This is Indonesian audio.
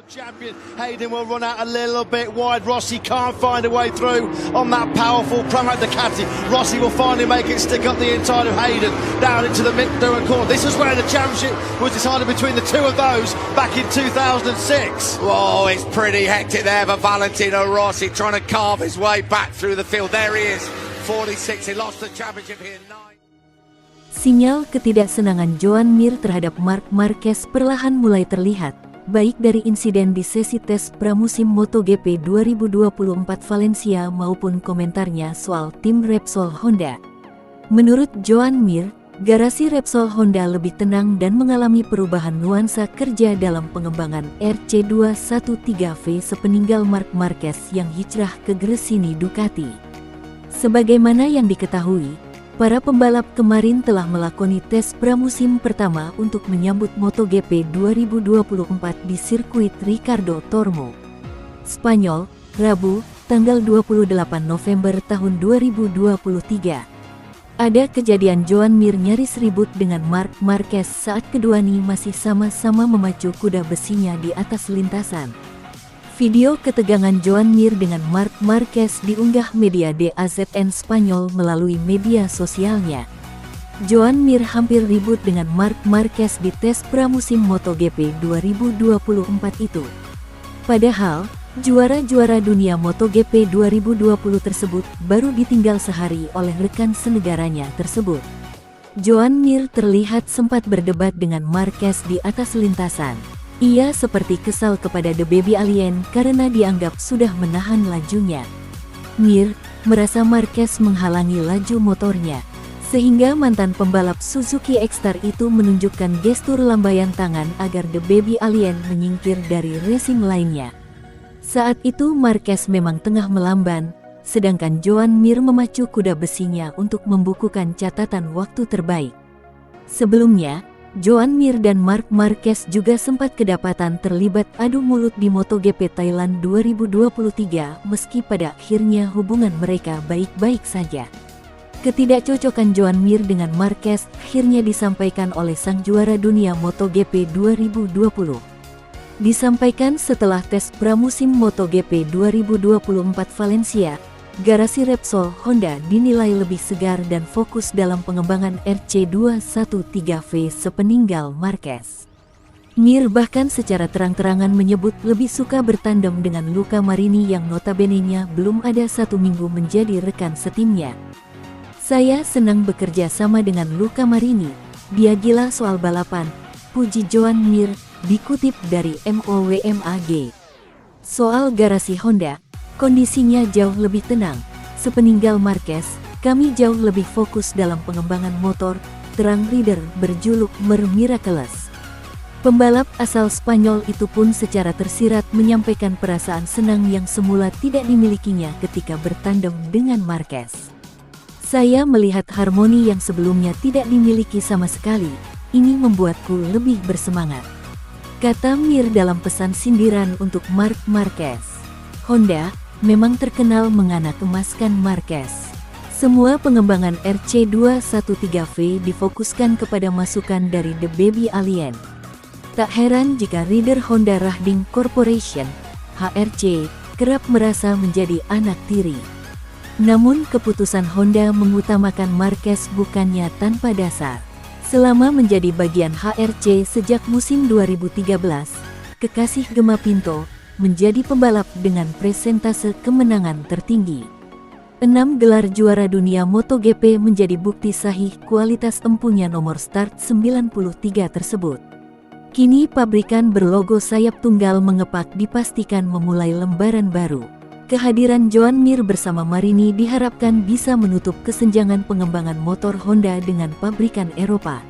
Champion Hayden will run out a little bit wide. Rossi can't find a way through on that powerful Pramac Ducati. Rossi will finally make it stick up the inside of Hayden down into the Mick Doohan corner. This is where the championship was decided between the two of those back in 2006. Oh, it's pretty hectic there for Valentino Rossi trying to carve his way back through the field. There he is, 46. He lost the championship here. Sinyal ketidaksenangan Joan Mir terhadap Marc Marquez perlahan mulai terlihat, baik dari insiden di sesi tes pramusim MotoGP 2024 Valencia maupun komentarnya soal tim Repsol Honda. Menurut Joan Mir, garasi Repsol Honda lebih tenang dan mengalami perubahan nuansa kerja dalam pengembangan RC213V sepeninggal Marc Marquez yang hijrah ke Gresini Ducati. Sebagaimana yang diketahui, para pembalap kemarin telah melakoni tes pramusim pertama untuk menyambut MotoGP 2024 di sirkuit Ricardo Tormo, Spanyol, Rabu, tanggal 28 November tahun 2023. Ada kejadian Joan Mir nyaris ribut dengan Marc Marquez saat keduanya masih sama-sama memacu kuda besinya di atas lintasan. Video ketegangan Joan Mir dengan Marc Marquez diunggah media DAZN Spanyol melalui media sosialnya. Joan Mir hampir ribut dengan Marc Marquez di tes pramusim MotoGP 2024 itu. Padahal, juara-juara dunia MotoGP 2020 tersebut baru ditinggal sehari oleh rekan senegaranya tersebut. Joan Mir terlihat sempat berdebat dengan Marquez di atas lintasan. Ia seperti kesal kepada The Baby Alien karena dianggap sudah menahan lajunya. Mir merasa Marquez menghalangi laju motornya, sehingga mantan pembalap Suzuki X-Star itu menunjukkan gestur lambaian tangan agar The Baby Alien menyingkir dari racing lainnya. Saat itu Marquez memang tengah melamban, sedangkan Joan Mir memacu kuda besinya untuk membukukan catatan waktu terbaik. Sebelumnya, Joan Mir dan Marc Marquez juga sempat kedapatan terlibat adu mulut di MotoGP Thailand 2023 meski pada akhirnya hubungan mereka baik-baik saja. Ketidakcocokan Joan Mir dengan Marquez akhirnya disampaikan oleh sang juara dunia MotoGP 2020. Disampaikan setelah tes pramusim MotoGP 2024 Valencia, garasi Repsol Honda dinilai lebih segar dan fokus dalam pengembangan RC213V sepeninggal Marquez. Mir bahkan secara terang-terangan menyebut lebih suka bertandem dengan Luca Marini yang notabene-nya belum ada 1 minggu menjadi rekan setimnya. Saya senang bekerja sama dengan Luca Marini, dia gila soal balapan, puji Joan Mir, dikutip dari MOWMAG. Soal garasi Honda, kondisinya jauh lebih tenang. Sepeninggal Marquez, kami jauh lebih fokus dalam pengembangan motor, terang Rider berjuluk Mer Miraculous. Pembalap asal Spanyol itu pun secara tersirat menyampaikan perasaan senang yang semula tidak dimilikinya ketika bertandem dengan Marquez. Saya melihat harmoni yang sebelumnya tidak dimiliki sama sekali, ini membuatku lebih bersemangat, kata Mir dalam pesan sindiran untuk Marc Marquez. Honda memang terkenal menganak emaskan Marquez. Semua pengembangan RC213V difokuskan kepada masukan dari The Baby Alien. Tak heran jika Rider Honda Riding Corporation, HRC, kerap merasa menjadi anak tiri. Namun keputusan Honda mengutamakan Marquez bukannya tanpa dasar. Selama menjadi bagian HRC sejak musim 2013, kekasih Gemma Pinto menjadi pembalap dengan presentase kemenangan tertinggi. 6 gelar juara dunia MotoGP menjadi bukti sahih kualitas empunya nomor start 93 tersebut. Kini pabrikan berlogo sayap tunggal mengepak dipastikan memulai lembaran baru. Kehadiran Joan Mir bersama Marini diharapkan bisa menutup kesenjangan pengembangan motor Honda dengan pabrikan Eropa.